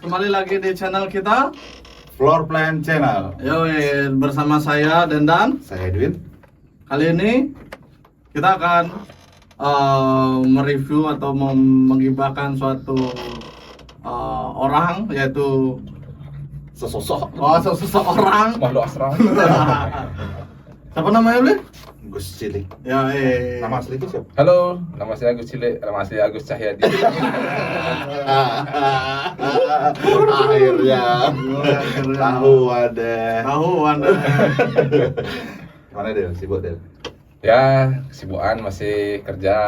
kembali lagi di channel kita Floor Plan Channel. Yoi, bersama saya Dendan. Saya Edwin. Kali ini kita akan mereview atau menggibahkan suatu orang, yaitu seseorang. Makhluk astral. Siapa namanya, Bli? Gus Cilik. Ya, Nama asli itu siapa? Halo, nama saya Agus Cilik, nama asli Agus Cahyadi. Akhirnya tahu ada. Tahu Anda. Mana Del? Sibuk Del? Ya, kesibukan masih kerja,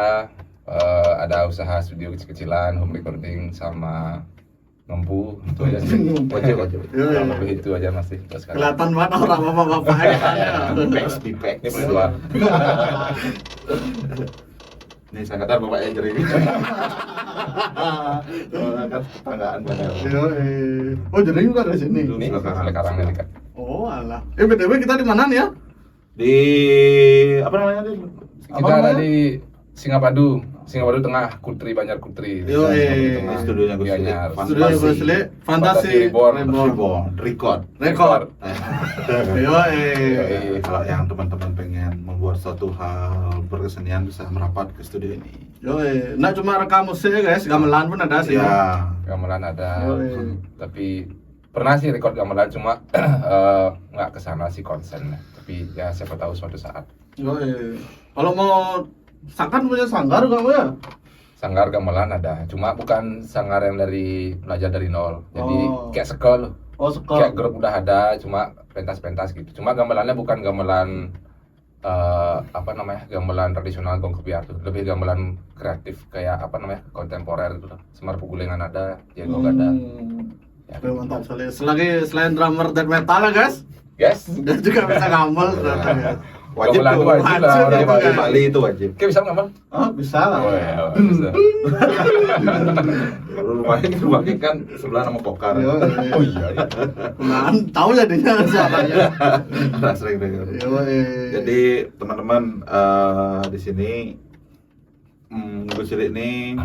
ada usaha studio kecil-kecilan, home recording sama ngempu, itu aja sih. Wajib. Kurang lebih itu aja masih sekarang. Kelihatan banget orang bapak-bapak ya. Pipek. Ini berdua. Ini sangkatan Bapak Ejer ini. Kan tetanggaan benar. Yoi. Oh, jadi juga dari sini. Ini sekarang ini kan. Oh, alah. BTW kita di mana nih ya? Di apa namanya Del? Kita ada di Singapadu Tengah, Kutri, Banjar Kutri. Yoi. Di studionya Gus Cilik. Gianyar. Studio Gus Cilik, Fantasi Reborn. Record. Rekor. Yoi. Yoi. Kalau yang teman-teman pengen membuat suatu hal berkesenian bisa merapat ke studio ini. Yoi. Nggak cuma rekam musik ya guys, gamelan pun ada sih. Ya. Gamelan ada, Yoi. tapi pernah sih record gamelan cuma nggak kesana sih konsennya. Tapi ya siapa tahu suatu saat. Yoi. Kalau mau Sakan punya sanggar kamu ya? Sanggar gamelan ada, cuma bukan sanggar yang dari belajar dari nol. Jadi Oh. kayak sekolah, Oh, kayak sekol. grup udah ada, cuma pentas-pentas gitu. Cuma gamelannya bukan gamelan apa namanya, gamelan tradisional gong kebiar tuh, lebih gamelan kreatif kayak apa namanya, kontemporer gitu lah. Semar Pugulengan ada, Jenggo ada. Ya, Oke, mantap sekali. Selain drummer death metal ya guys, Yes. dia juga bisa gamel ternyata ya. Wajib Gamelan tuh, tuh wajib lah, Orang orang Bali, kan. Bali itu wajib. Kayak bisa nggak, Bang? Oh, bisa lah. Oh ya, bisa. Rumahnya itu kan sebelah nama Pokar. Yoi. Oh iya, iya. Nah, tahu jadinya suaranya. Udah sering dengar. Yoi. Jadi teman-teman di sini Gus Cilik ini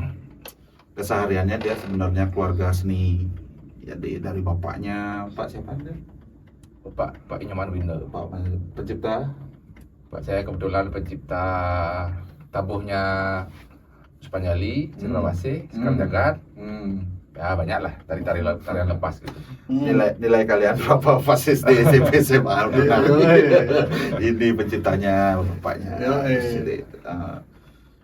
kesehariannya dia sebenarnya keluarga seni. Jadi dari bapaknya Pak siapa nih? Pak Inyoman Window. Pak pencipta. Pak saya kebetulan pencipta tabuhnya Spanyoli, Cendrawasih, Sekar Jagad. Ya banyak lah tarian lepas gitu. Nilai kalian berapa pas SD SMP SMA? Ini penciptanya bapaknya. Yoi. Gus Cilik.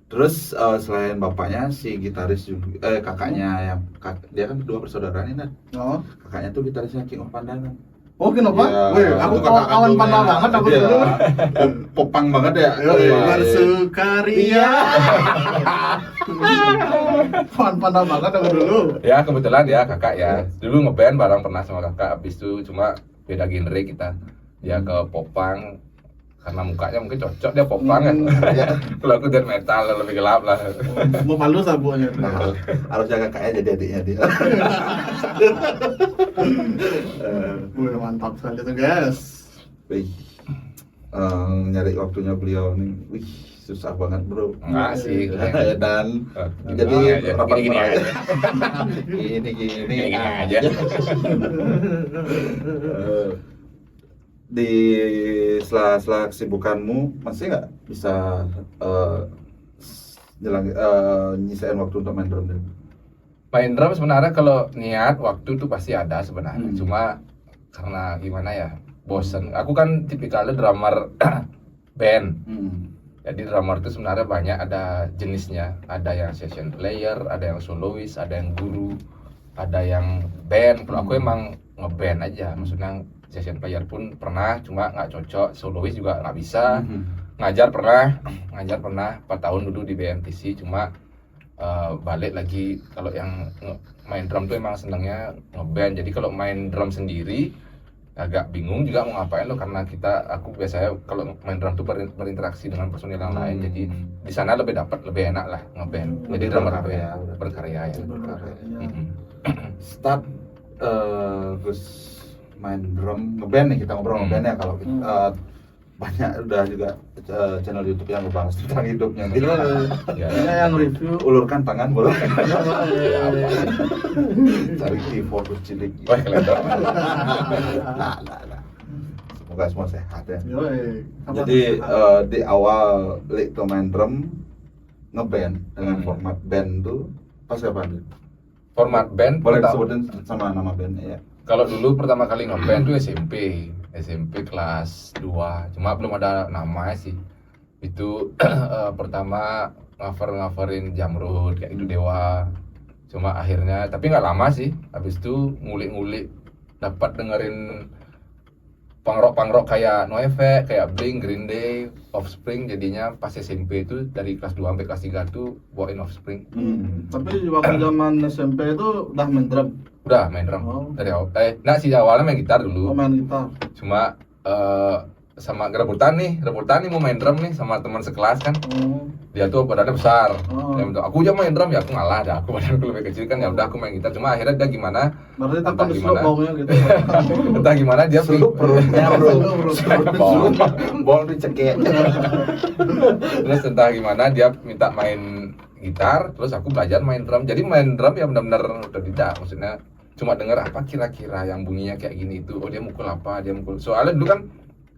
Terus selain bapaknya si gitaris juga kakaknya yang dia kan kedua bersaudara ini kan. Oh, Kakaknya tuh gitarisnya King of Pandangan. oh kenapa? Ya, Wih, aku itu kakak kawan kandungnya. pandang banget aku Iya. dulu. Popang banget ya. Yoi, Wah, bersukaria. Kawan pandang banget aku dulu. Ya kebetulan ya kakak ya. Dulu ngeband bareng pernah sama kakak. Abis itu cuma beda genre kita. Dia ke popang karena mukanya mungkin cocok dia popang kan. Kalau aku death metal lebih gelap lah. Mau malu sabuannya. Nah, harusnya kakaknya jadi adiknya dia. Wih, mantap sekali tuh guys. Wih, nyari waktunya beliau nih, wih susah banget bro. Enggak sih. Dan Gini jadi aja, rapat gini terakhir. aja. Gini aja. Eh, di sela-sela kesibukanmu masih nggak bisa nyisain waktu untuk main drum dulu? Main drum sebenarnya kalau niat waktu tuh pasti ada sebenarnya. Hmm. Cuma karena gimana ya, bosen. Aku kan tipikalnya drummer band. Jadi drummer itu sebenarnya banyak, ada jenisnya. Ada yang session player, ada yang soloist, ada yang guru, ada yang band. Kalau aku emang ngeband aja, maksudnya session player pun pernah, cuma nggak cocok. Soloist juga nggak bisa. Ngajar pernah 4 tahun dulu di BMTC, cuma balik lagi. Kalau yang main drum tuh emang senangnya ngeband. Jadi kalau main drum sendiri agak bingung juga mau ngapain lo, karena aku biasanya kalau main drum tuh berinteraksi dengan personil yang lain. Jadi di sana lebih enak lah ngeband. Jadi drummer berkarya ya. Start Gus main drum ngeband nih, kita ngobrol ngeband ya. Kalau banyak udah juga channel YouTube yang ngebahas tentang hidupnya. Gitu. Ya. Ini yang review. Ulurkan tangan boleh. Ya, Cari T4 cilik. Wah, kelihatan. Nah. Semoga semua sehat ya. Yoi. Jadi di awal Lito main drum ngeband dengan format band tuh pas kapan? Format band Boleh pertama- disebutin sama nama bandnya ya? Kalau dulu pertama kali ngeband tuh SMP kelas 2, cuma belum ada nama sih. Itu pertama ngaverin Jamrud kayak gitu Dewa. Cuma akhirnya, tapi nggak lama sih. Habis itu ngulik-ngulik dapat dengerin punk rock kayak NoFX, kayak Blink, Green Day, Offspring. Jadinya pas SMP itu dari kelas 2 sampai kelas 3 tuh bawain Offspring. Tapi waktu zaman SMP itu udah main drum. Udah main drum Oh. dari awal. Nah sih awalnya main gitar Oh, dulu. main gitar. Cuma sama rebutan nih mau main drum nih sama teman sekelas kan. Oh. Dia tuh badannya besar. Oh. Dia bilang, aku aja main drum ya, aku ngalah dah. Aku badanku lebih kecil kan, ya udah aku main gitar. Cuma akhirnya dia gimana? Berarti Entah takkan diseluk gimana. baunya gitu. Entah gimana dia Seluk perutnya bro. Bong. Bong dicekek. Terus entah gimana dia minta main gitar, terus aku belajar main drum. Jadi main drum ya benar-benar otodidak, maksudnya cuma dengar apa kira-kira yang bunyinya kayak gini itu. Oh dia mukul apa, dia mukul. Soalnya dulu kan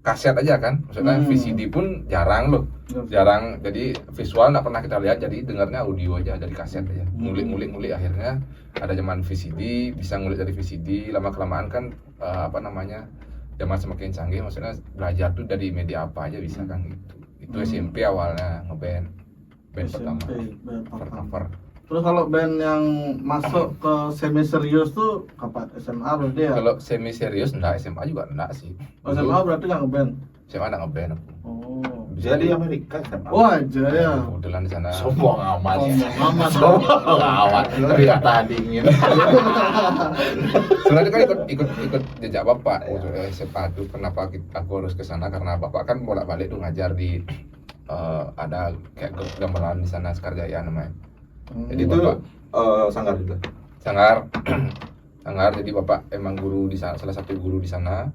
kaset aja kan, maksudnya VCD pun jarang loh, jarang. Jadi visual nggak pernah kita lihat, jadi dengarnya audio aja dari kaset aja. Ngulik akhirnya ada zaman VCD, bisa ngulik dari VCD. Lama kelamaan kan zaman semakin canggih, maksudnya belajar tuh dari media apa aja bisa kan gitu. Itu SMP awalnya ngeband, band pertama, band pertama. cover. Terus kalau band yang masuk ke semi serius tuh kapan? SMA berarti ya? Kalau semi serius enggak, SMA juga enggak sih. Oh, SMA berarti nggak ngeband? SMA enggak ngeband aku. Oh. Dia di Amerika SMA. Wah, aja ya. Kebetulan di sana. Sombong amat ya. Sombong amat. Sombong amat. Tapi kata dingin. Sebenarnya kan ikut jejak bapak waktu SMA itu. Kenapa aku harus ke sana, karena bapak kan bolak-balik tuh ngajar di ada kayak gamelan di sana, Sekarjaya namanya. Jadi Itu bapak sanggar juga. Sanggar. Sanggar, jadi bapak emang guru di sana, salah satu guru di sana.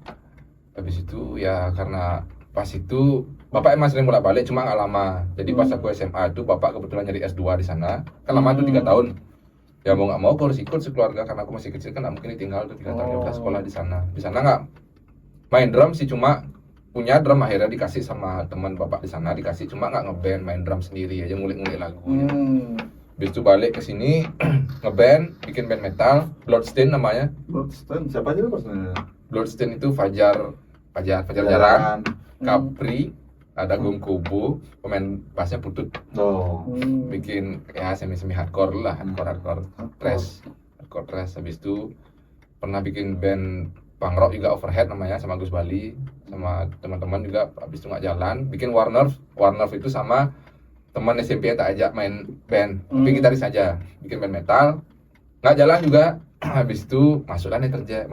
Habis itu ya karena pas itu bapak emang sering bolak-balik, cuma nggak lama. Jadi pas aku SMA itu bapak kebetulan nyari S2 di sana. Kan lama tuh 3 tahun. Ya mau nggak mau aku harus ikut sekeluarga, karena aku masih kecil kan, nggak mungkin ditinggal tuh 3 tahun. Ya udah sekolah di sana. Di sana nggak main drum sih, cuma punya drum akhirnya dikasih sama teman bapak di sana, dikasih, cuma nggak ngeband, main drum sendiri aja, ngulik-ngulik lagu. Habis itu balik ke sini ngeband, bikin band metal, Bloodstain namanya. Bloodstain. Siapa aja lu personilnya? Bloodstain itu Fajar Jaran, Capri, ada Gung Kubu, pemain bassnya Putut. Oh. Bikin ya semi hardcore lah, hardcore thrash. Habis itu pernah bikin band punk rock juga, Overhead namanya, sama Gus Bali, sama teman-teman juga. Habis itu nggak jalan, bikin Warner itu sama teman SMP yang tak ajak main band, tapi gitaris aja, bikin band metal, nggak jalan juga. Habis itu masukkan Netterjet.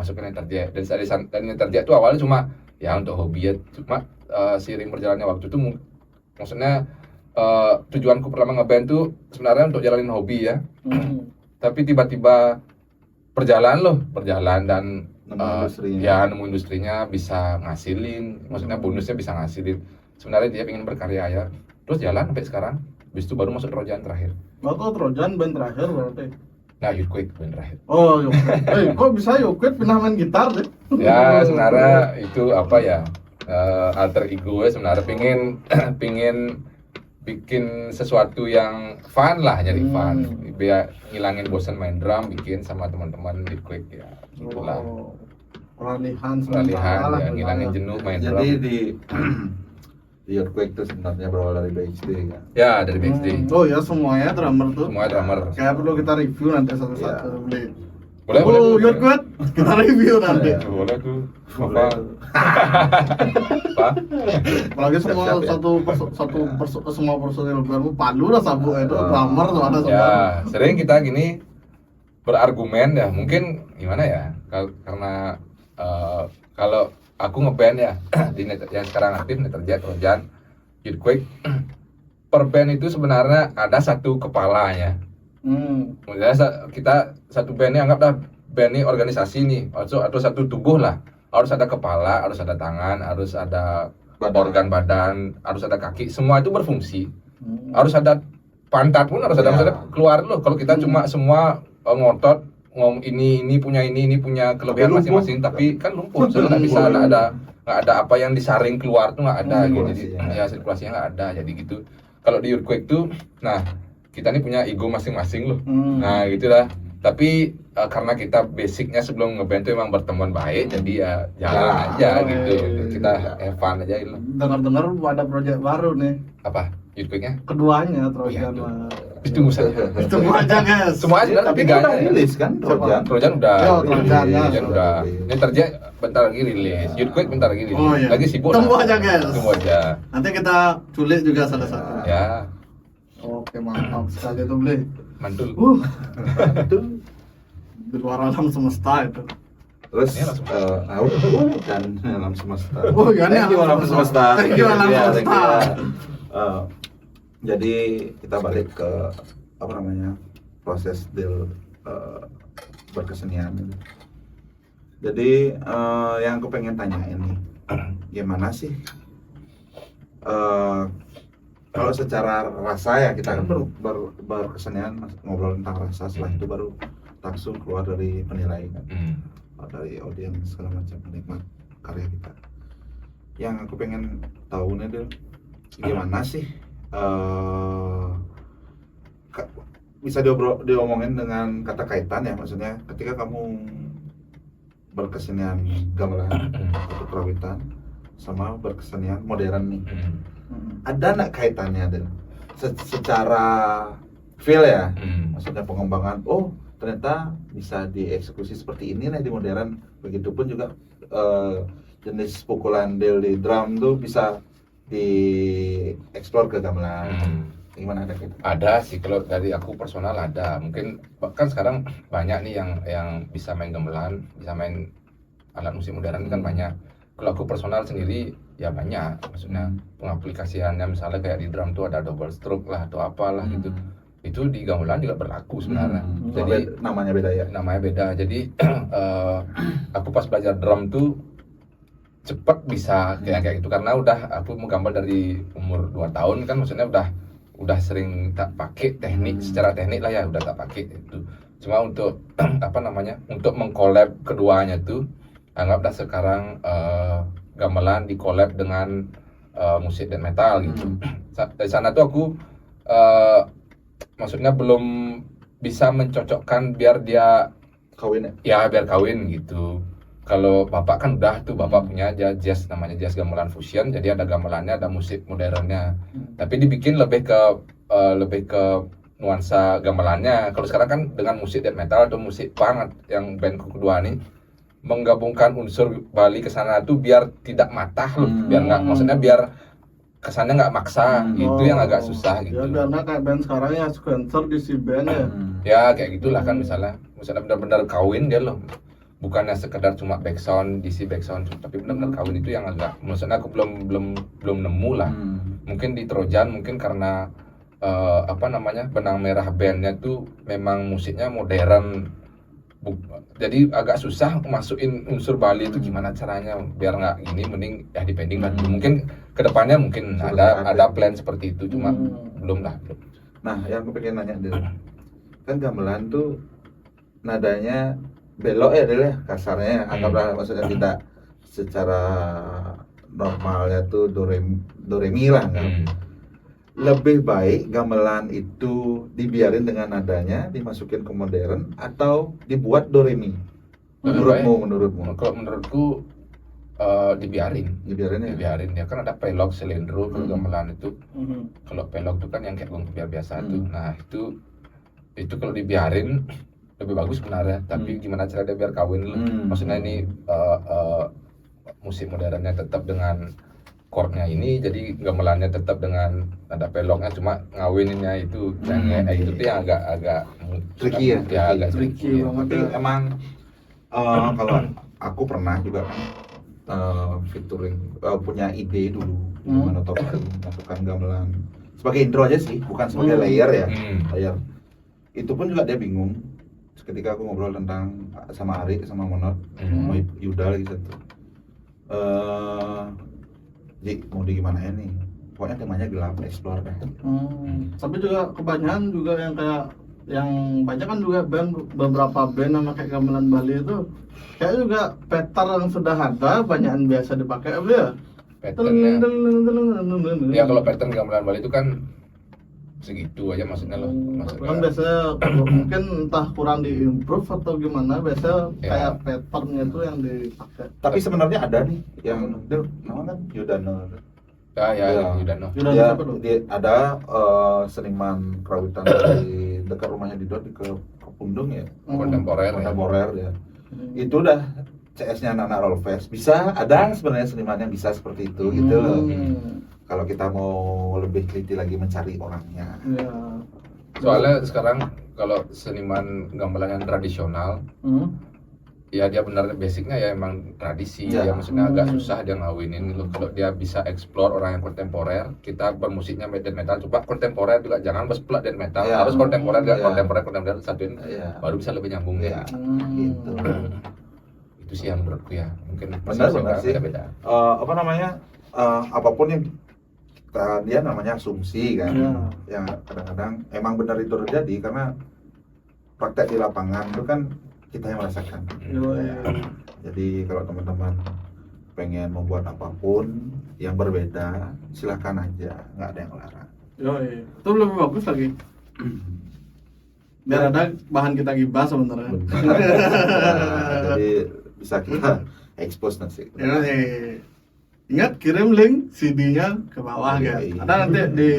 Dan Netterjet itu awalnya cuma ya untuk hobi ya, cuma seiring berjalannya waktu itu maksudnya tujuanku pertama ngeband tuh sebenarnya untuk jalanin hobi ya. Tapi tiba-tiba berjalan dan nemu industrinya, bisa ngasilin, maksudnya bonusnya bisa ngasilin. Sebenarnya dia ingin berkarya ya, terus jalan sampai sekarang. Habis itu baru masuk Trojan terakhir. Waktu Trojan band terakhir berarti. Nah, Youthquake band terakhir. Oh, Youthquake. Kok bisa Youthquake pindah main gitar deh? Ya sebenarnya itu apa ya, alter ego ya sebenarnya, pingin bikin sesuatu yang fun lah, nyari fun, biar ngilangin bosan main drum, bikin sama teman-teman di Quick ya, gitulah. Peralihan Ya, ngilangin jenuh main drum. Jadi di Earthquake itu sebenarnya berawal dari BXD kan? Ya dari BXD. Oh ya, semuanya drummer tuh. Semua drummer. Kayak perlu kita review nanti satu-satu. Boleh. Youthquake kita review nanti. Boleh tuh. Apa? Apalagi semua personil baru Pandu lah sabu itu drummer soalnya. Ya sering kita gini berargumen ya, mungkin gimana ya, karena kalau aku ngeband ya di yang sekarang aktif Netterjet, Trojan, Youthquake, per band itu sebenarnya ada satu kepalanya. Maksudnya kita satu band ini anggaplah band ini organisasi nih, atau satu tubuh lah. Harus ada kepala, harus ada tangan, harus ada organ badan, harus ada kaki, semua itu berfungsi. Harus ada pantat pun harus ada, misalnya keluar loh. Kalau kita cuma semua ngotot ini punya ini punya kelebihan Tapi lumpuh. masing-masing, tapi kan lumpuh, soalnya nggak bisa, nggak ada apa yang disaring keluar tuh nggak ada gitu. Jadi ya sirkulasinya nggak ada, jadi gitu. Kalau di earthquake tuh, nah kita ini punya ego masing-masing loh. Nah gitulah. Tapi karena kita basicnya sebelum ngeband tuh emang berteman baik, jadi ya jalan aja gitu. Kita have fun aja gitu. Dengar-dengar ada proyek baru nih. Apa? Earthquake-nya? Keduanya Iya, Trojan. Ditunggu saja. Tunggu aja guys. Semua aja Tapi tiganya. udah rilis kan Trojan. Trojan udah. Oh, Trojan, ya. Trojan udah. Ini terjadi bentar lagi rilis. Earthquake bentar lagi rilis. Oh, iya. Lagi sibuk. Tunggu lah. aja, guys. Tunggu aja. Nanti kita culik juga salah satu. Ya, Oke, mantap sekali tuh beli. mantul. Itu Di luar alam semesta itu. terus Ini langsung. dan alam semesta. Oh, iya, ini Thank you, alam alam semesta. semesta. Thank you, alam Ya, thank semesta. you, ya. Jadi kita balik ke apa namanya proses deal berkesenian. Jadi yang aku pengen tanyain nih, gimana sih kalau secara rasa ya kita kan berkesenian ngobrol tentang rasa, setelah itu baru langsung keluar dari penilaian kan, dari audiens segala macam penikmat karya kita. Yang aku pengen tahu nih Del, gimana sih bisa diomongin dengan kata kaitan ya, maksudnya ketika kamu berkesenian gamelan atau kerawitan sama berkesenian modern nih, ada nggak kaitannya Del? Secara feel ya, maksudnya pengembangan, oh ternyata bisa dieksekusi seperti ini nih di modern, begitupun juga jenis pukulan Del di drum tuh bisa dieksplor ke gamelan. Gimana ada gitu? Ada sih, kalau dari aku personal ada. Mungkin kan sekarang banyak nih yang bisa main gamelan, bisa main alat musik modern kan banyak. Kalau aku personal sendiri ya banyak, maksudnya pengaplikasiannya misalnya kayak di drum tuh ada double stroke lah atau apalah gitu. Itu di gamelan juga berlaku sebenarnya. Jadi namanya beda ya. Namanya beda. Jadi aku pas belajar drum tuh cepet bisa kayak gitu karena udah aku menggambar dari umur 2 tahun kan, maksudnya udah sering tak pakai teknik, secara teknik lah ya udah tak pakai itu. Cuma untuk apa namanya, untuk mengkolab keduanya tuh, anggaplah sekarang gamelan di collab dengan musik death metal gitu. Dari sana tuh aku maksudnya belum bisa mencocokkan biar dia Kawin ya? ya biar kawin gitu. Kalau bapak kan udah tuh, bapak punya aja jazz, namanya jazz gamelan fusion, jadi ada gamelannya, ada musik modernnya, tapi dibikin lebih ke nuansa gamelannya. Kalau sekarang kan dengan musik death metal atau musik punk yang band kedua nih menggabungkan unsur Bali ke sana tuh biar tidak matah loh, biar nggak, maksudnya biar kesannya nggak maksa, itu yang agak susah gitu. Ya biar nggak kayak band sekarang ya sequencer di si band ya. Ya kayak gitulah kan, misalnya benar-benar kawin dia loh, bukannya sekedar cuma backsound, DC backsound, tapi benar-benar kawin. Itu yang agak, maksudnya aku belum nemu lah. Mungkin di Trojan mungkin karena apa namanya, benang merah bandnya tuh memang musiknya modern, jadi agak susah masukin unsur Bali itu gimana caranya biar nggak gini, mending ya dipending lah. Mungkin kedepannya mungkin ada plan seperti itu, cuma belum lah. Nah, yang aku pengen nanya Del, kan gamelan tuh nadanya belok ya Del ya, kasarnya anggaplah, maksudnya tidak secara normalnya tuh do re mi lah kan. Lebih baik gamelan itu dibiarin dengan nadanya, dimasukin ke modern, atau dibuat do re mi? Menurutmu? Kalau menurutku dibiarin ya? Dibiarin ya, kan ada pelog selendro kalau gamelan itu. Kalau pelog itu kan yang kayak gong biar biasa tuh. Nah itu kalau dibiarin lebih bagus sebenarnya, tapi gimana cara dia biar kawin loh. Maksudnya ini musik modernnya tetap dengan chordnya ini, jadi gamelannya tetap dengan ada peloknya, cuma ngawininnya itu itu tuh yang agak tricky ya, agak tricky. Tapi emang kalau aku pernah juga kan featuring punya ide dulu menetapkan gamelan sebagai intro aja sih, bukan sebagai layer ya. Layer itu pun juga dia bingung ketika aku ngobrol tentang sama Ari, sama Monot, sama Yuda lagi satu. Ji mau di gimana nih, pokoknya temanya gelap, explore deh. Tapi juga kebanyakan juga yang kayak yang banyak kan juga beberapa band sama kayak gamelan Bali itu kayak juga petar yang sudah ada banyak yang biasa dipakai apa ya? Patternnya. Ya kalau pattern gamelan Bali itu kan segitu aja maksudnya loh. Kan biasanya mungkin entah kurang diimprove atau gimana, biasanya Ya. kayak patternnya itu yang dipakai. Tapi sebenarnya ada nih yang namanya kan Yudano. Ya, udah no. Yudano Ya, siapa tuh? ada seniman kerawitan di dekat rumahnya di Kepundung ya. Kontemporer ya. Kontemporer ya. Itu udah CS-nya anak-anak Rollfest. Bisa ada sebenarnya seniman yang bisa seperti itu gitu loh. Kalau kita mau lebih teliti lagi mencari orangnya. Ya. Soalnya sekarang kalau seniman gamelan yang tradisional, ya dia benar basicnya ya emang tradisi, Ya. ya maksudnya agak susah dia ngawinin gitu. Kalau dia bisa explore orang yang kontemporer, kita bermusiknya death metal, coba kontemporer juga jangan besplak death metal, Ya. harus kontemporer juga Ya. kontemporer satuin, Iya. baru bisa lebih nyambung Iya. ya. Gitu. Itu sih yang menurutku ya, mungkin Benar masing-masing sih. orang beda-beda. Apa namanya? Apapun yang dia namanya asumsi kan. Ya. Ya kadang-kadang emang benar itu terjadi karena praktek di lapangan itu kan kita yang merasakan. Yoi. Jadi kalau teman-teman pengen membuat apapun yang berbeda, silahkan aja, nggak ada yang larang. Yoi. Itu lebih bagus lagi. Biar ada bahan kita gibah sebenarnya. Nah, jadi bisa kita expose nanti. Yoi. Ingat kirim link CD-nya ke bawah ya. Yoi. Ada nanti di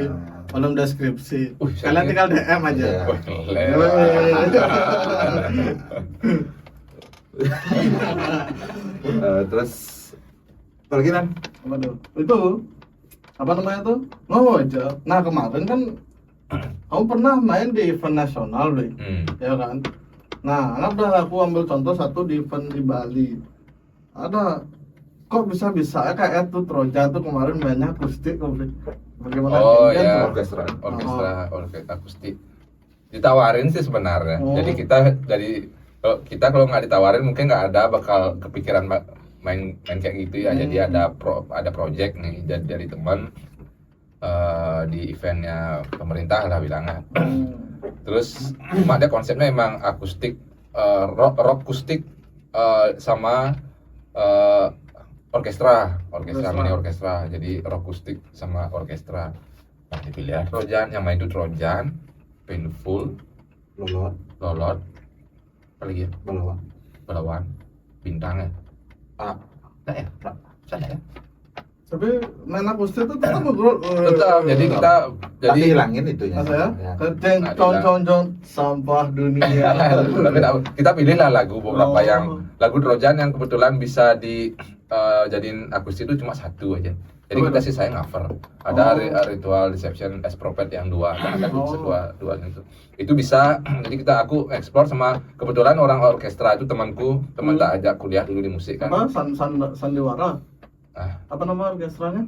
kolom deskripsi. Kalian tinggal DM aja. Iya. Wah, Terus apa lagi Nan? Apa tuh? Itu apa namanya tuh? Oh, aja. Nah, kemarin kan kamu pernah main di event nasional, Bli. Ya kan? Nah, ada aku ambil contoh satu di event di Bali. Ada kok bisa-bisa kayak tuh Trojan tuh kemarin mainnya akustik kok, Bli. Bagaimana? Oh, Kan ya. tuh? Orkestra. orkestra akustik ditawarin sih sebenarnya. Oh. Jadi kita kalau nggak ditawarin mungkin nggak ada bakal kepikiran main kayak gitu ya. Jadi ada project nih dari teman di eventnya pemerintah lah bilangnya. Terus cuma dia konsepnya emang akustik, rock akustik sama orkestra mini orkestra. Jadi rock akustik sama orkestra. Nah, dipilih Trojan, yang main itu Trojan, Painful, Lolot, apa lagi ya? Balawan, Bintang ya? Nah ya? Salah ya? Tapi main akustik itu tetap bro. Tetap, jadi Tapi hilangin itunya. Masa ya? Ya. Kerjeng con sampah dunia. Tapi kita pilih lah lagu beberapa Oh. yang lagu Trojan yang kebetulan bisa jadiin akustik itu cuma satu aja. Jadi Apa kita itu? sih saya cover. Ada Oh. Ritual Deception as Prophet yang dua, ada Oh. dua itu. Itu bisa. Jadi aku explore sama kebetulan orang orkestra itu temanku, teman tak ajak kuliah dulu di musik kan. Apa? Sandiwara? Ah. Apa nama orkestranya?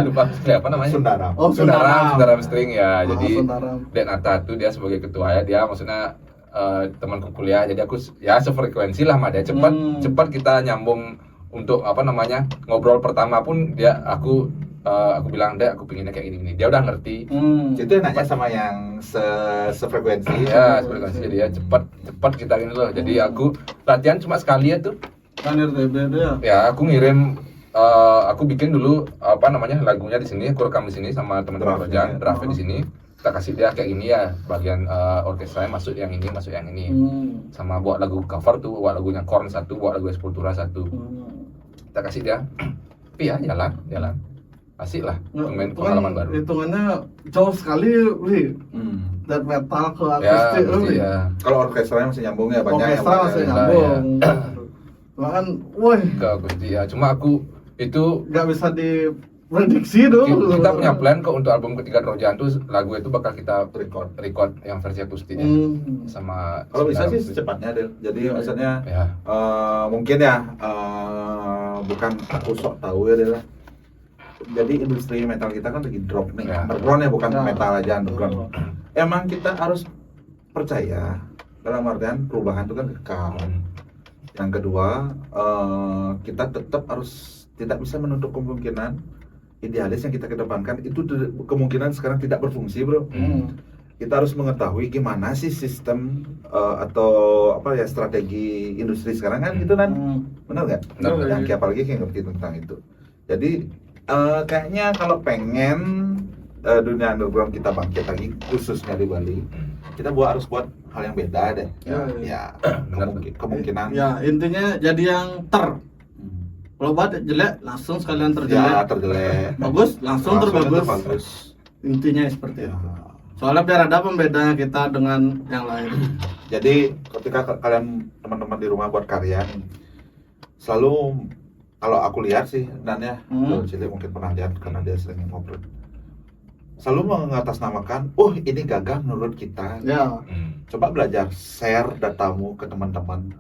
lupa apa namanya? Sundaram. Oh, Sundaram string ya. Oh, Jadi Sundaram. Dek Nata tuh dia sebagai ketua ya, dia maksudnya temanku kuliah, jadi aku ya sefrekuensi lah sama dia. Cepat kita nyambung untuk apa namanya ngobrol pertama pun dia aku bilang Dek aku pinginnya kayak gini, dia udah ngerti. Itu enaknya sama yang sefrekuensi. Ya sefrekuensi, jadi ya cepat kita gini loh. Jadi aku latihan cuma sekali ya tuh. Kan RTB itu ya? Ya aku ngirim aku bikin dulu apa namanya lagunya di sini, aku rekam di sini sama teman-teman Draftnya. Trojan, draftnya di sini. Kita kasih dia kayak gini ya, bagian orkestranya masuk yang ini, sama buat lagu cover tuh, buat lagunya Korn satu, buat lagu Sepultura satu. Kita kasih dia, tapi ya jalan, asik lah, main pengalaman baru. Hitungannya jauh sekali, Li. Death metal ke Ya, akustik, berarti Li. ya Kalau orkestranya masih nyambung ya, banyak Orkestra yang masih ya. nyambung. Bahkan, woi, ke akustik ya. Cuma aku itu nggak bisa diprediksi dong. kita punya plan kok untuk album ketiga Trojan tuh lagu itu bakal kita record yang versi akustik ya. Sama Kalau bisa sih akustik. secepatnya Del. Jadi maksudnya Ya. mungkin ya bukan aku sok tahu ya Del. Jadi industri metal kita kan lagi drop nih, Ya. underground ya, bukan Ya. metal aja, underground. Emang kita harus percaya dalam artian perubahan itu kan kekal. Yang kedua, kita tetap harus tidak bisa menutup kemungkinan idealis yang kita kedepankan itu kemungkinan sekarang tidak berfungsi, bro. Kita harus mengetahui gimana sih sistem atau apa ya strategi industri sekarang kan gitu kan, benar nggak? Benar. Yang apalagi kayak ngerti tentang itu. Jadi kayaknya kalau pengen dunia underground kita bangkit lagi, khususnya di Bali, kita harus buat hal yang beda deh. Ya, kemungkinan. Ya intinya jadi yang kalau buat jelek langsung sekalian Ya, terjelek, terjelek. bagus langsung terbagus. Intinya seperti itu. Soalnya biar ada pembedanya kita dengan yang lain. Jadi ketika kalian teman-teman di rumah buat karya nih, selalu kalau aku lihat sih, dan ya, Cili mungkin pernah lihat karena dia sering ngobrol. Selalu mengatasnamakan, ini gagal menurut kita. Ya. Coba belajar share datamu ke teman-teman,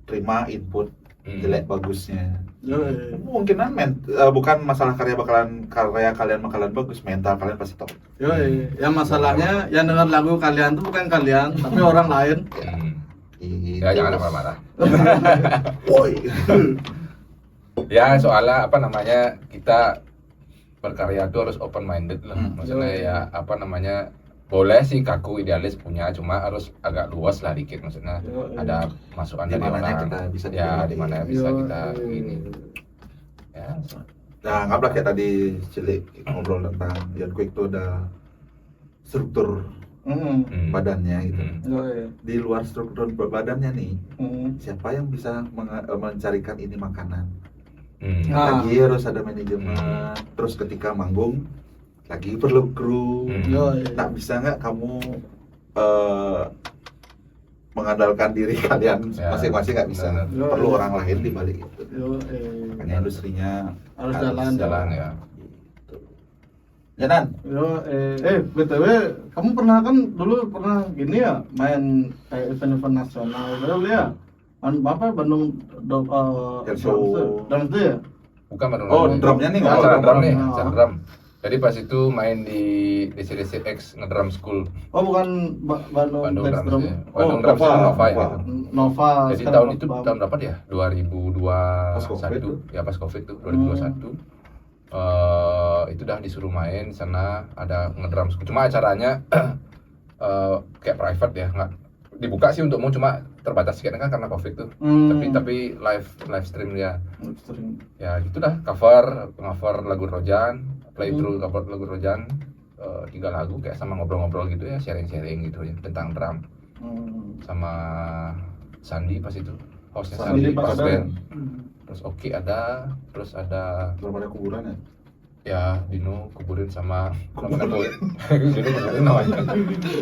terima input jelek bagusnya. Kemungkinan bukan masalah karya kalian bakalan bagus, mental kalian pasti top. Ya masalahnya yang dengar lagu kalian tuh bukan kalian, tapi orang lain. Ya jangan marah-marah. Woi. Ya soalnya apa namanya, kita berkarya itu harus open minded lah. Maksudnya ya apa namanya, boleh sih kaku idealis punya, cuma harus agak luas lah dikit, maksudnya ada masukan dari Dimananya orang. kita bisa Ya dimana bisa kita ini. Ya. Nah, anggaplah kayak tadi Cili ngobrol tentang Ian Quick itu ada struktur badannya gitu. Di luar struktur badannya nih, siapa yang bisa mencarikan ini makanan? Lagi harus ada manajemen. Terus ketika manggung lagi perlu kru. Tak bisa nggak kamu mengandalkan diri kalian masing-masing, nggak bisa. Perlu orang lain di balik itu. Makanya industrinya harus jalan ya. Jalan. BTW kamu dulu pernah gini ya, main kayak event-event nasional gitu ya? Bapak Bandung drum itu ya? Bukan Bandung. Drumnya nih nggak? Acara drum nih, drum. acara drum. Jadi pas itu main di DCDCX ngedrum school. Oh bukan Bandung Bass Drum. Bandung Drum School Nova ya. Nova. Jadi tahun itu tahun berapa ya? 2021. Ya pas Covid tuh 2021. Itu udah disuruh main sana, ada ngedrum school. Cuma acaranya kayak private ya, nggak dibuka sih untukmu, cuma terbatas kan karena Covid tuh. Tapi live stream ya. Ya gitu dah, cover lagu Rojan, playthrough cover lagu Rojan, 3 lagu kayak sama ngobrol-ngobrol gitu ya, sharing-sharing gitu ya tentang drum. Sama Sandi pas itu, hostnya Sandi pas band. Terus Oki ada, terus ada Belum ada kuburan ya? ya Dino kuburin sama namanya Kuil. Dino kuburin namanya.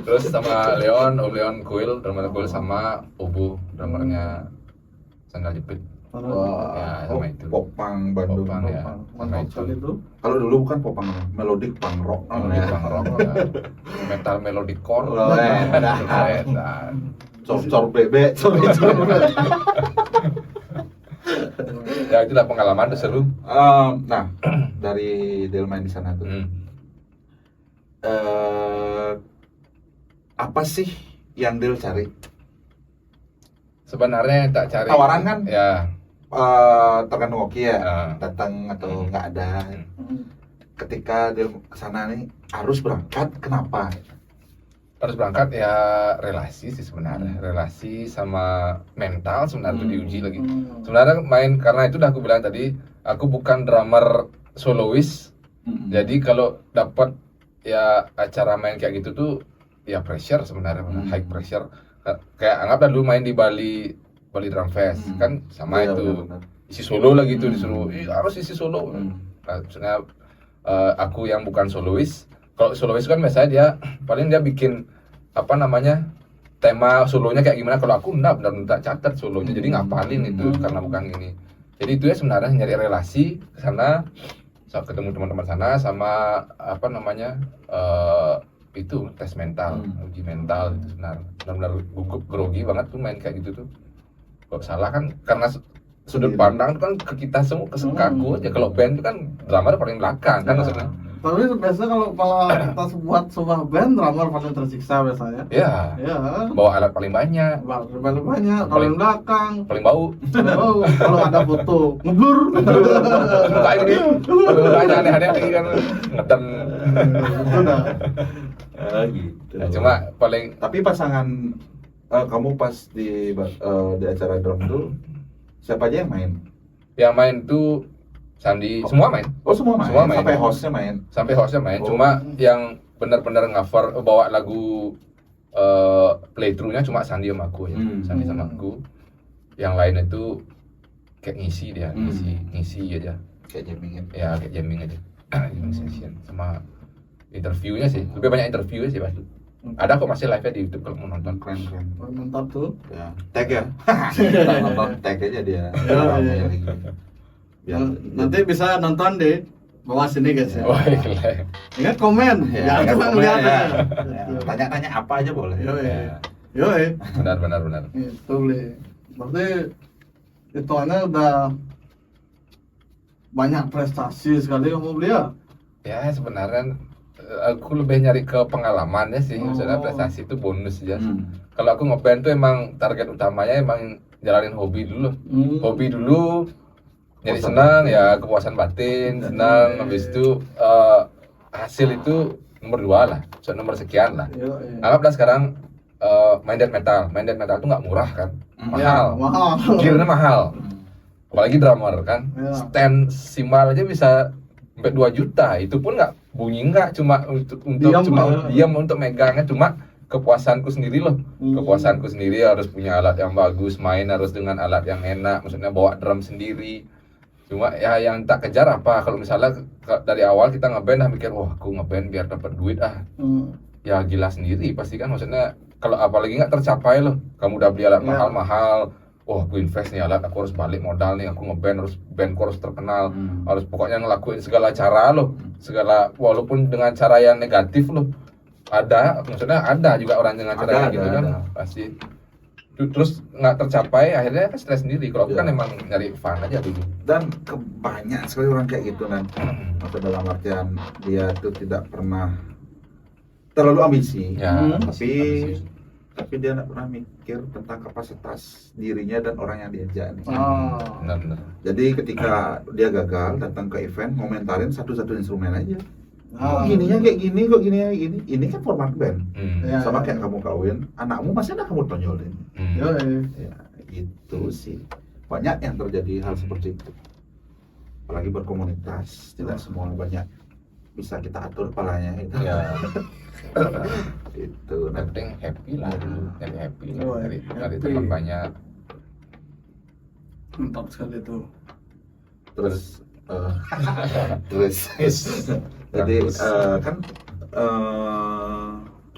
Terus sama Om Leon Kuil, drummer Kuil, sama Ubu, drummernya Sandal Jepit. Ya sama itu. Popang Bandung. Popang ya. Sama itu. Kalau dulu bukan popang, melodic punk rock. Melodic punk rock. Metal melodic core. Cor bebek, Ya itulah pengalaman tuh seru. Nah, dari Del main di sana tuh, apa sih yang Del cari? Sebenarnya tak cari. Tawaran kan? Ya. Tergantung Oki ya, datang atau nggak ada. Ketika Del kesana nih harus berangkat, kenapa? Harus berangkat ya, relasi sih sebenarnya, relasi sama mental sebenarnya tuh diuji lagi. Sebenarnya main, karena itu udah aku bilang tadi, aku bukan drummer solois. Jadi kalau dapat ya acara main kayak gitu tuh ya pressure sebenarnya, high pressure. Kayak anggaplah dulu main di Bali Drum Fest kan sama itu benar. Isi solo lagi tuh disuruh harus isi solo. Nah, maksudnya aku yang bukan solois. Kalau solois kan biasanya dia paling dia bikin apa namanya tema solonya kayak gimana. Kalau aku enggak benar-benar catat solonya, jadi ngapalin itu karena bukan ini. Jadi itu ya sebenarnya nyari relasi ke sana, ketemu teman-teman sana, sama apa namanya itu tes mental, uji mental itu sebenarnya benar-benar gugup grogi banget tuh main kayak gitu tuh. Kalau salah kan karena sudut pandang itu kan ke kita semua, ke aku aja. Kalau band itu kan drummer paling belakang kan maksudnya. Tapi biasanya kalau kita buat sebuah band, drummer paling tersiksa biasanya. Ya, Ya, bawa alat paling banyak, paling banyak, paling belakang, paling bau. kalau ada foto ngeblur. Muka ini, mukanya aneh-aneh lagi kan ngeden. Itu dah. Gitu. Ya, cuma paling Tapi pasangan kamu pas di acara drum tuh siapa aja yang main? yang main tuh Sandi, semua main. Oh semua main. Semua main. Sampai hostnya main. Sampai hostnya main, Oh. cuma yang benar-benar cover bawa lagu playthrough-nya cuma Sandi sama aku ya. Sandi sama aku. Yang lain itu kayak ngisi dia, ngisi aja. Kayak jamming. Ya kayak jamming aja. Jamming session sama interviewnya sih. Lebih banyak interview sih pasti. Ada kok masih live-nya di YouTube kalau mau nonton. Keren. Mantap tuh. Ya, tag ya. Kita nonton tag aja dia. Iya. Biar Nanti bisa nonton di bawah sini guys ya. Wah, gila. Ingat komen, ya, jangan cuma komen ngeliat ya. aja. Ya, tanya-tanya apa aja boleh. Yo, Ya, yo, benar. itu beli. Berarti hitungannya udah banyak prestasi sekali kamu beli ya. Ya sebenarnya aku lebih nyari ke pengalamannya sih. Maksudnya Oh. prestasi itu bonus aja. Kalau aku ngeband tuh emang target utamanya emang jalanin hobi dulu. Hobi dulu, jadi senang ya, kepuasan batin, senang. Habis itu hasil itu nomor 2 lah, so, nomor sekian lah. Yo, Anggaplah sekarang main death metal tuh nggak murah kan, mahal, mahal. gearnya mahal, apalagi drummer kan, Ya. stand cymbal aja bisa sampai 2 juta, itu pun nggak bunyi, nggak cuma untuk Diam, cuma ya. diam untuk megangnya, cuma kepuasanku sendiri loh. Kepuasanku sendiri harus punya alat yang bagus, main harus dengan alat yang enak, maksudnya bawa drum sendiri. Cuma ya yang tak kejar apa, kalau misalnya dari awal kita ngeband dah mikir, wah aku ngeband biar dapat duit ya gila sendiri pasti kan, maksudnya kalau apalagi nggak tercapai loh, kamu udah beli alat Ya. mahal-mahal, wah aku invest nih alat, aku harus balik modal nih, aku ngeband harus bandku harus terkenal, harus pokoknya ngelakuin segala cara loh, segala walaupun dengan cara yang negatif loh, ada, maksudnya ada juga orang dengan cara yang gitu kan, pasti. Terus nggak tercapai, akhirnya kan stres sendiri. Kalau aku kan emang nyari fun aja dulu. Dan kebanyak sekali orang kayak gitu kan. Atau dalam artian dia tuh tidak pernah terlalu ambisi, Ya, tapi dia tidak pernah mikir tentang kapasitas dirinya dan orang yang diajak nih. benar. Jadi ketika dia gagal datang ke event, ngomentarin satu-satu instrumen aja. Ah. Kok gininya kayak gini, kok gininya kayak gini. Ini kan format band. Ya. Sama kayak kamu kawin, anakmu masih ada kamu tonjolin. Yo, Ya, itu sih. Banyak yang terjadi hal seperti itu. Apalagi berkomunitas, tidak semua banyak bisa kita atur kepalanya itu. Ya, Itu. yang penting happy lah dulu, nyari happy lah, Oh, nyari happy. teman banyak. mantap sekali tuh. Terus terus jadi Bagus. kan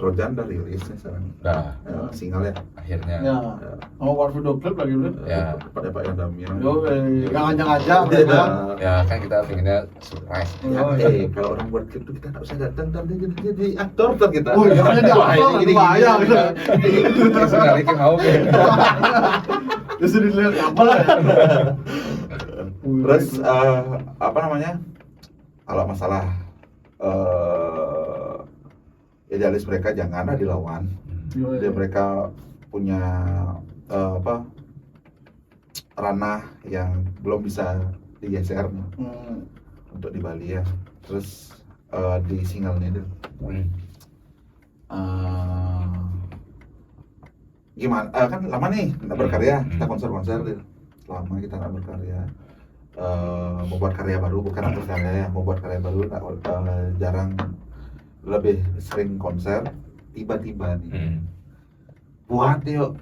Trojan udah rilis nih sekarang. Udah, Single ya. akhirnya. Ya, mau buat video klip lagi beli. Ya. Pada Pak Yandamir. Yo, yang ngajak-ngajak Iya. kan. Ya kan kita pengennya surprise. Ya, kalau orang buat klip tuh kita nggak usah datang, ntar dia jadi aktor ntar kita. Oh, jangan jadi Wah, aktor, ini bahaya, gitu. Sekali mau kayak. Bisa dilihat apa lah. Terus apa namanya? Kalau masalah idealis mereka jangan ada dilawan. Dia mereka punya apa ranah yang belum bisa digeser untuk di Bali ya. Terus di singlenya itu gimana? Kan lama nih kita berkarya, kita konser-konser deh. Lama kita nggak berkarya. Membuat karya baru, bukan atur karya ya, membuat karya baru jarang, lebih sering konser. Tiba-tiba nih buat yuk,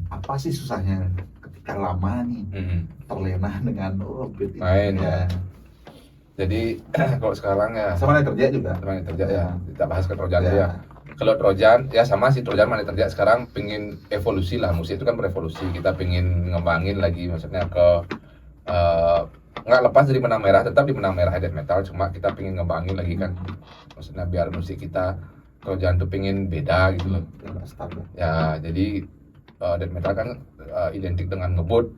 apa sih susahnya ketika lama nih terlena dengan beat Main ya. Jadi kalau sekarang ya sama yang kerja juga. sama yang terjadi ya, kita bahas ke Trojan Ya. ya. Kalau Trojan ya sama sih, Trojan mana terjadi sekarang pingin evolusi lah, musik itu kan berevolusi, kita pingin ngembangin lagi, maksudnya ke nggak lepas dari benang merah, tetap di benang merah death metal, cuma kita pingin ngembangin lagi kan, maksudnya biar musik kita Trojan tuh pingin beda gitu loh. Standar. Ya jadi death metal kan identik dengan ngebut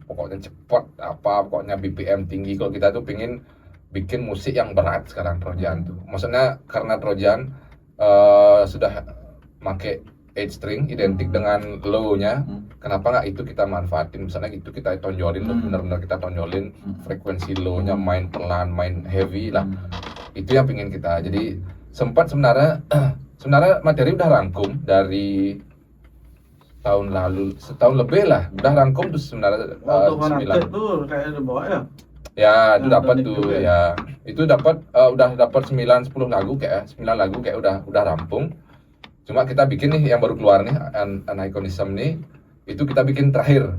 pokoknya cepet, apa pokoknya BPM tinggi. Kalau kita tuh pingin bikin musik yang berat sekarang Trojan tuh. Maksudnya karena Trojan sudah make 8 string identik dengan low-nya, kenapa nggak itu kita manfaatin, misalnya gitu kita tonjolin, benar-benar kita tonjolin frekuensi low-nya, main pelan, main heavy lah, itu yang pingin kita. Jadi sempat sebenarnya materi udah rangkum dari tahun lalu, setahun lebih lah, udah rangkum tuh sebenarnya. Waktu 9. Fanatik tuh kayak dibawa ya. Ya, itu Yang dapat unik tuh juga ya. Itu dapat udah dapat 9 10 lagu kayak 9 lagu kayak udah rampung. Cuma kita bikin nih yang baru keluar nih Aniconism nih, itu kita bikin terakhir.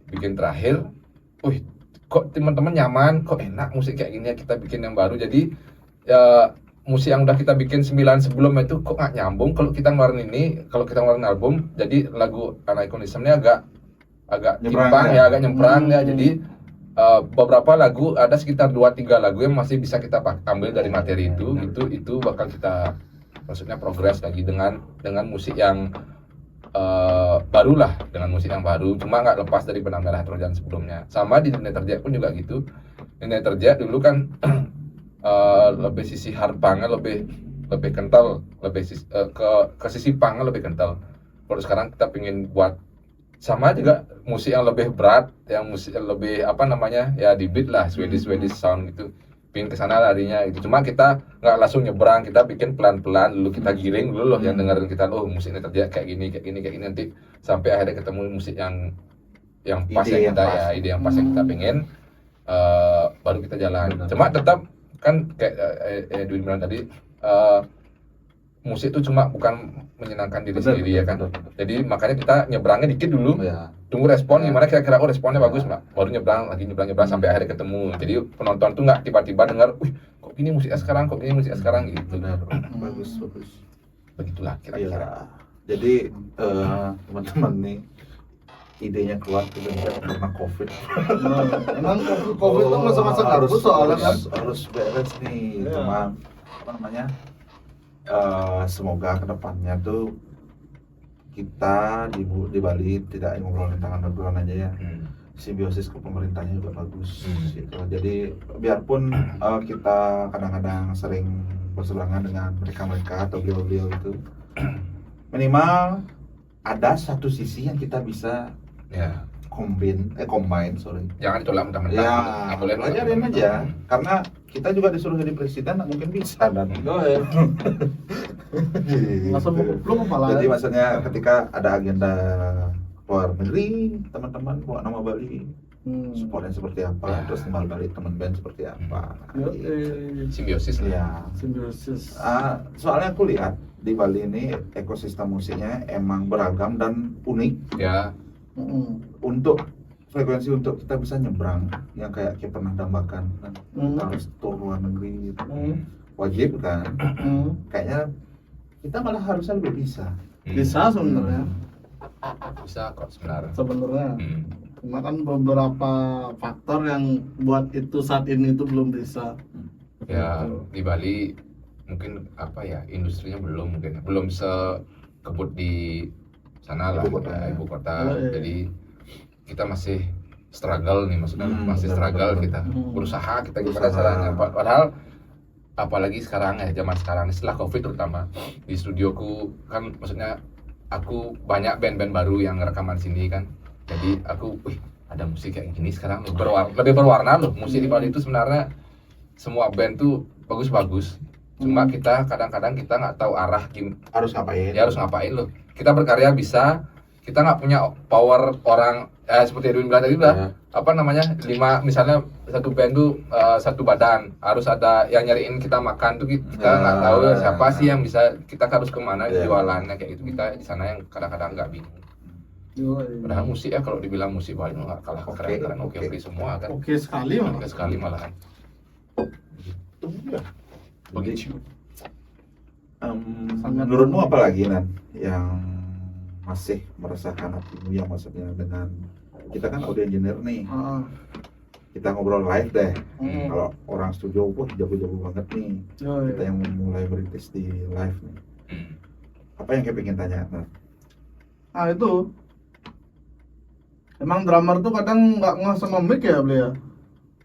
Bikin terakhir. Wih, kok teman-teman nyaman, kok enak musik kayak gini ya, kita bikin yang baru. Jadi ya musik yang udah kita bikin 9 sebelumnya itu kok nggak nyambung kalau kita ngeluarin ini, kalau kita ngeluarin album, jadi lagu Aniconism ini agak timpang ya, agak nyemprang ya. Jadi beberapa lagu, ada sekitar 2-3 lagu yang masih bisa kita ambil dari materi itu bakal kita maksudnya progres lagi dengan musik yang baru lah, dengan musik yang baru, cuma nggak lepas dari benang merah Trojan sebelumnya. Sama di Dunia Terjat pun juga gitu. Dunia Terjat dulu kan lebih sisi hard punk-nya lebih kental, lebih ke sisi punk-nya lebih kental. Kalau sekarang kita pingin buat sama juga musik yang lebih berat, yang musik yang lebih apa namanya ya di beat lah, Swedish sound gitu, pingin kesana larinya itu. Cuma kita nggak langsung nyebrang, kita bikin pelan-pelan dulu, kita giring dulu loh yang dengerin kita, oh musiknya terjadi kayak gini nanti sampai akhirnya ketemu musik yang pas Ide yang kita yang pas. ya, ide yang pas yang kita pengen, baru kita jalan. Cuma tetap kan kayak Edwin bilang tadi, musik itu cuma bukan menyenangkan diri sendiri ya kan. Jadi makanya kita nyebrangnya dikit dulu, tunggu respon gimana, kira-kira oh responnya bagus mbak, baru nyebrang sampai akhirnya ketemu. Jadi penonton tuh nggak tiba-tiba dengar, wih kok gini musiknya sekarang gitu. Benar, bagus. Begitulah kira-kira. Iya. Jadi teman-teman nih, idenya keluar tuh karena COVID. Emang COVID itu masa-masa gabut soalnya kan. harus beres nih, Iya. sama apa namanya? Semoga kedepannya tuh kita di Bali tidak ngobrolin tangan obrolan aja ya. Simbiosis ke pemerintahnya juga bagus gitu. Jadi biarpun kita kadang-kadang sering berseberangan dengan mereka atau beliau-beliau itu, minimal ada satu sisi yang kita bisa Ya, combine, sorry. jangan ditolak mentah-mentah. Ya, Nggak boleh pelajarin mentah-mentah. aja. Karena kita juga disuruh jadi presiden, nggak mungkin bisa dan. Oh ya. Masa belum kepala. Jadi maksudnya ketika ada agenda luar negeri, teman-teman bawa nama Bali, supportnya seperti apa, Ya. terus timbal balik teman band seperti apa. Simbiosis lah. Ya. Simbiosis. Soalnya aku lihat di Bali ini ekosistem musiknya emang beragam dan unik. Ya, Untuk frekuensi untuk kita bisa nyebrang, yang kayak kita pernah dambakan kan, kita harus tur luar negeri gitu. Wajib kan. Kayaknya kita malah harusnya lebih bisa. Bisa sebenarnya. Bisa kok sebenarnya. Cuma kan beberapa faktor yang buat itu saat ini itu belum bisa. Ya di Bali mungkin apa ya, industrinya belum sekebut di sana lah, ibu kota. Oh, iya. Jadi kita masih struggle nih, maksudnya masih struggle kita, berusaha kita gimana caranya. Padahal apalagi sekarang ya, zaman sekarang setelah COVID terutama, di studioku kan maksudnya aku banyak band-band baru yang rekaman sini kan. Jadi aku, wih ada musik kayak gini sekarang lebih berwarna loh. Musik di Bali itu sebenarnya semua band tuh bagus-bagus. Cuma kita kadang-kadang kita nggak tahu arah Harus ngapain? ya harus ngapain loh. Kita berkarya bisa, kita nggak punya power orang seperti Edwin bilang tadi lah, apa namanya, 5 misalnya satu band tuh satu badan, harus ada yang nyariin kita makan tuh, kita nggak tahu siapa sih yang bisa, kita harus kemana jualannya kayak gitu. Kita di sana yang kadang-kadang nggak bingung. Padahal musik ya, kalau dibilang musik Bali nggak kalah keren-keren, oke semua kan, Oke sekali malah. oke sekali malahan. Begitu. Menurutmu apa lagi Nan yang masih meresahkan hatimu, yang maksudnya dengan kita kan audio engineer nih, kita ngobrol live deh. Kalau orang studio, wah jago-jago banget nih. Kita yang mulai merintis di live nih. Apa yang kayak pengen tanya Nan? Itu emang drummer tuh kadang nggak ngeh sama mic ya beliau.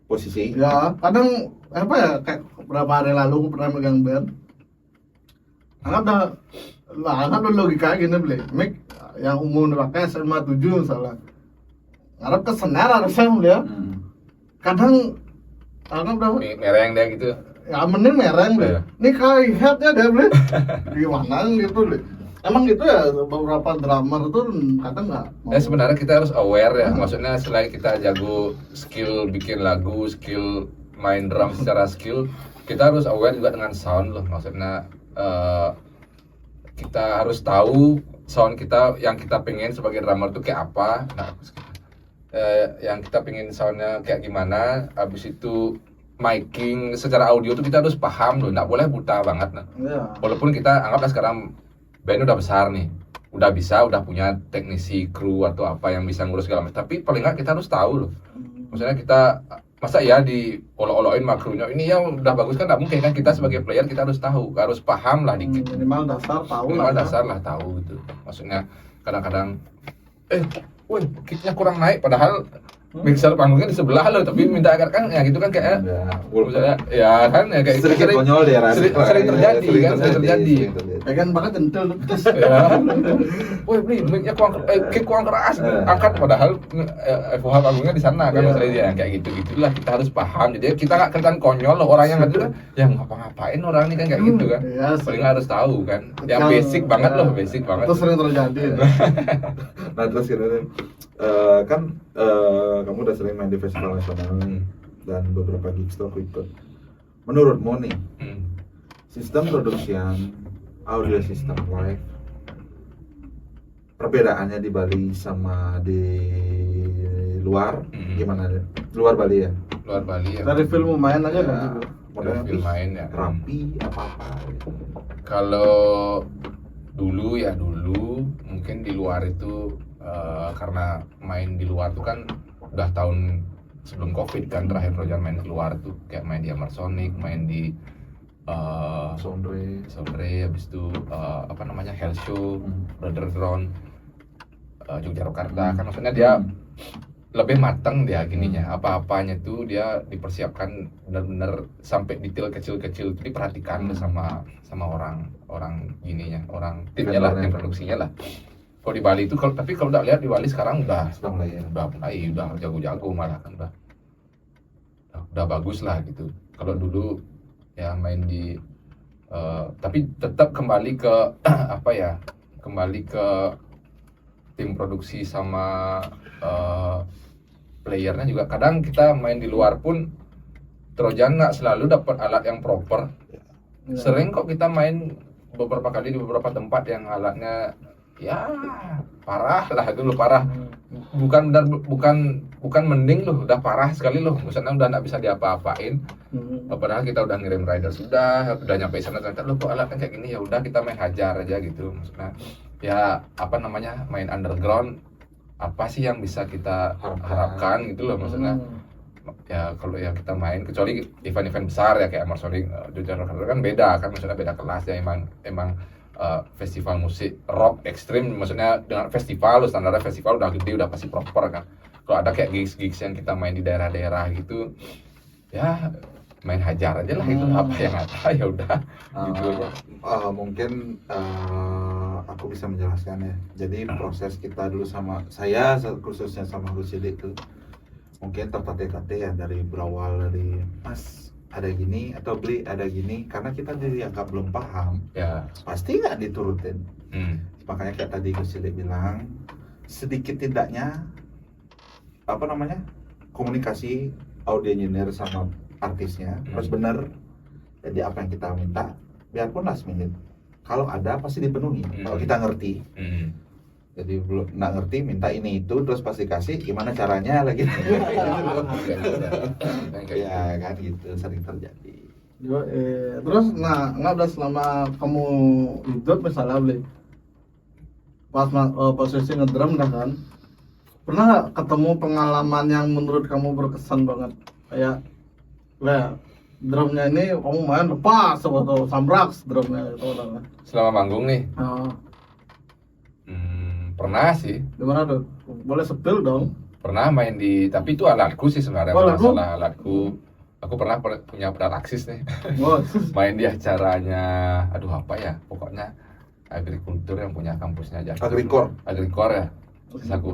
posisi. Ya, kadang apa ya, kayak beberapa hari lalu aku pernah megang band. Anggap logika gini beli, mic yang umum dipakai SMA 7 misalnya. Ngarep ke senar harusnya beli ya. Kadang anggap udah mereng dia gitu. ya mending mereng beli. Iya. Ini hi-hatnya dia beli. Gimana gitu beli. Emang gitu ya, beberapa drummer tuh kadang nggak mau. Ya sebenarnya kita harus aware ya, maksudnya selain kita jago skill bikin lagu, skill main drum secara skill, kita harus aware juga dengan sound loh. Maksudnya kita harus tahu sound kita yang kita pengen sebagai drummer tuh kayak apa. Nah, yang kita pengen soundnya kayak gimana, habis itu miking secara audio tuh kita harus paham loh, nggak boleh buta banget nah. Iya. Walaupun kita anggaplah sekarang band udah besar nih, udah punya teknisi, kru atau apa yang bisa ngurus segala macam, tapi paling nggak kita harus tahu loh. Maksudnya kita masa ya di olok-olokin makrunya ini ya udah bagus kan, nggak mungkin kan. Kita sebagai player kita harus tahu, harus paham lah dikit. Minimal dasar tahu Minimal lah. dasar lah tahu gitu. Maksudnya kadang-kadang woi kicknya kurang naik padahal mixer panggungnya di sebelah lo, tapi minta agar kan ya gitu kan kayak misalnya ya kan ya kayak Sedikit konyol dia sering terjadi kan, sering terjadi. Pengen banget jentel terus. Ya. Woi beli mic-nya kick kurang keras, angkat padahal FOH panggungnya di sana kan, misalnya dia kayak gitu-gitulah. Kita harus paham, jadi kita nggak kelihatan konyol loh orang yang nggak kan, yang ngapa-ngapain orang ini kan kayak gitu kan. Paling harus tahu kan, yang basic banget loh, basic banget. Itu sering terjadi. Nah terus kan kamu udah sering main di festival nasional dan beberapa gigs tuh aku ikut. Menurutmu nih, sistem produksian audio system live, perbedaannya di Bali sama di luar gimana? Luar Bali ya? Luar Bali ya. Dari film main aja kan. Model Film main ya. rapi apa-apa. Kalau dulu mungkin di luar itu karena main di luar tuh kan udah tahun sebelum Covid kan, terakhir Rojan main di luar tuh kayak main di Amarsonic, main di Soundre, habis itu apa namanya Hell Show, Brother Ground, Yogyakarta kan, maksudnya dia lebih matang dia gininya, apa-apanya tuh dia dipersiapkan benar-benar sampai detail kecil-kecil itu diperhatikan sama orang gininya, orang timnya lah, tim produksinya lah. Kalau di Bali itu tapi kalau udah lihat di Bali sekarang udah mulai jago-jago malah kan, udah bagus lah gitu. Kalau dulu ya main di tapi tetap kembali ke apa ya, kembali ke tim produksi sama playernya juga. Kadang kita main di luar pun Trojan nggak selalu dapat alat yang proper. Sering kok kita main beberapa kali di beberapa tempat yang alatnya ya parah lah dulu, parah. Bukan mending loh, udah parah sekali loh. Maksudnya udah nggak bisa diapa-apain. Padahal kita udah ngirim rider, udah nyampe sana, ternyata loh kok alatnya kayak gini, ya udah kita main hajar aja gitu. Maksudnya ya apa namanya, main underground, apa sih yang bisa kita harapkan gitu loh. Maksudnya ya kalau yang kita main, kecuali event-event besar ya kayak Amarsonic, Yogyakarta kan beda kan, maksudnya beda kelas ya, emang festival musik rock ekstrim, maksudnya dengan festival, standarnya festival udah gede, udah pasti proper kan. Kalau ada kayak gigs yang kita main di daerah-daerah gitu, ya main hajar aja lah itu, apa yang ada ya udah gitu aja. Mungkin aku bisa menjelaskan ya. Jadi proses kita dulu sama saya, khususnya sama Gus Sidik itu mungkin tertatih-tatih ya, dari berawal dari Mas ada gini atau beli ada gini, karena kita dianggap belum paham Ya. pasti nggak diturutin. Makanya kayak tadi Gus Sidik bilang, sedikit tidaknya apa namanya, komunikasi audio engineer sama artisnya harus benar. Jadi apa yang kita minta, biarpun last minute, kalau ada pasti dipenuhi. Kalau kita ngerti, jadi belum nggak ngerti minta ini itu terus pasti kasih, gimana caranya lagi. Ya kan gitu sering terjadi. Terus nggak udah selama kamu hidup misalnya beli pas posisi ngedrum dah kan, pernah nggak ketemu pengalaman yang menurut kamu berkesan banget, kayak drumnya ini kamu main lepas atau sambraks drumnya itu kan? Selama manggung nih pernah sih, Gimana tuh? Boleh spill dong. Pernah main tapi itu alatku sih sebenarnya, Oh, alatku? masalah alatku. Aku pernah punya pedal Axis nih. Bos. Main di acaranya, aduh apa ya, pokoknya agrikultur yang punya kampusnya aja. Agrikor ya.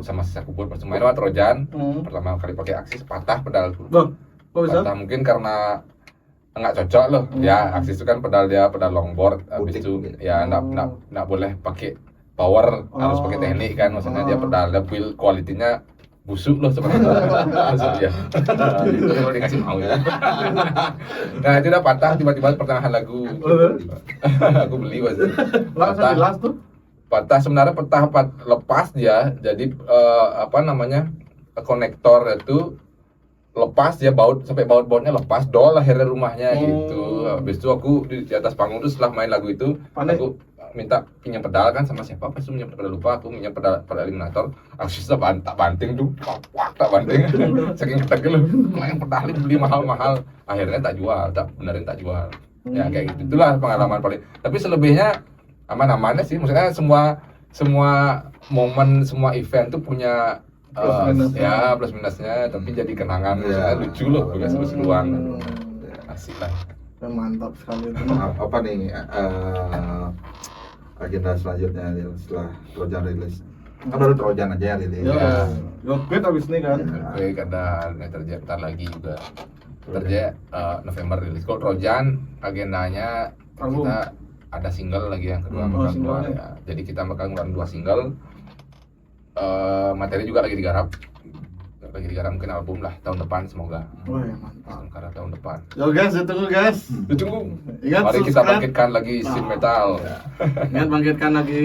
Sama aku buat pas main lewat Trojan. Pertama kali pakai Axis patah pedalku. Loh, kok bisa? Patah mungkin karena nggak cocok loh. Ya Axis itu kan pedal longboard, habis Butik. itu ya nggak boleh pakai power, harus pakai teknik kan. Maksudnya dia pedalnya build quality-nya busuk loh sebenarnya. Maksudnya itu kalau dikasih mau ya. Nah itu udah patah tiba-tiba pertengahan lagu. Aku beli waktu itu. Langsung jelas tuh. Patah sebenarnya lepas dia, jadi apa namanya, konektor itu lepas, dia sampai bautnya lepas, dol akhirnya rumahnya gitu. Habis itu aku di atas panggung tuh setelah main lagu itu, Panik. aku minta pinjam pedal kan sama siapa, pas itu minjam pedal, lupa aku minjam pedal eliminator. Aku susah tak banting tuh, tak banting. Saking ketek lu, main pedal beli mahal-mahal, akhirnya tak jual, benerin tak jual. Ya kayak gitu, itulah pengalaman paling. Tapi selebihnya aman-amannya sih, maksudnya semua momen, semua event tuh punya Plus minusnya. ya plus minusnya, tapi jadi kenangan, maksudnya lucu loh, juga seru-seruan, asik lah. Mantap sekali itu. Apa nih agenda selanjutnya Lil, setelah Trojan rilis? Kan baru Trojan aja ya rilis. Ya. Gokit abis ini kan. Oke, ada Netherjet bentar lagi juga. Netherjet November rilis. Kalau Trojan agendanya Album. kita ada single lagi yang kedua Oh, bakal keluar single. ya. Jadi kita bakal ngeluarin 2 single. Materi juga lagi digarap mungkin album lah tahun depan semoga. Wah, mantap. Karena tahun depan. Yo guys, ditunggu guys. Ditunggu. Ingat Mari kita subscribe. bangkitkan lagi scene metal. Ingat bangkitkan lagi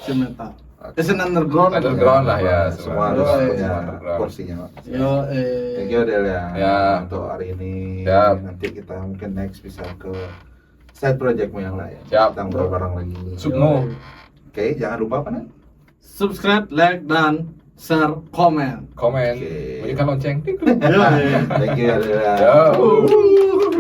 scene metal. Scene underground. Underground lah ya. Semua Yo, harus eh. punya Underground. porsinya. Yo, Thank you Del ya, Ya. untuk hari ini. Siap. Nanti kita mungkin next bisa ke side projectmu yang lain. Siap. Kita ngobrol bareng lagi. Sukmo. Oke, jangan lupa apa nih? subscribe, like, dan share, komen. Komen. Oke. Bunyikan lonceng. Yo, Thank you Del ya. Yo.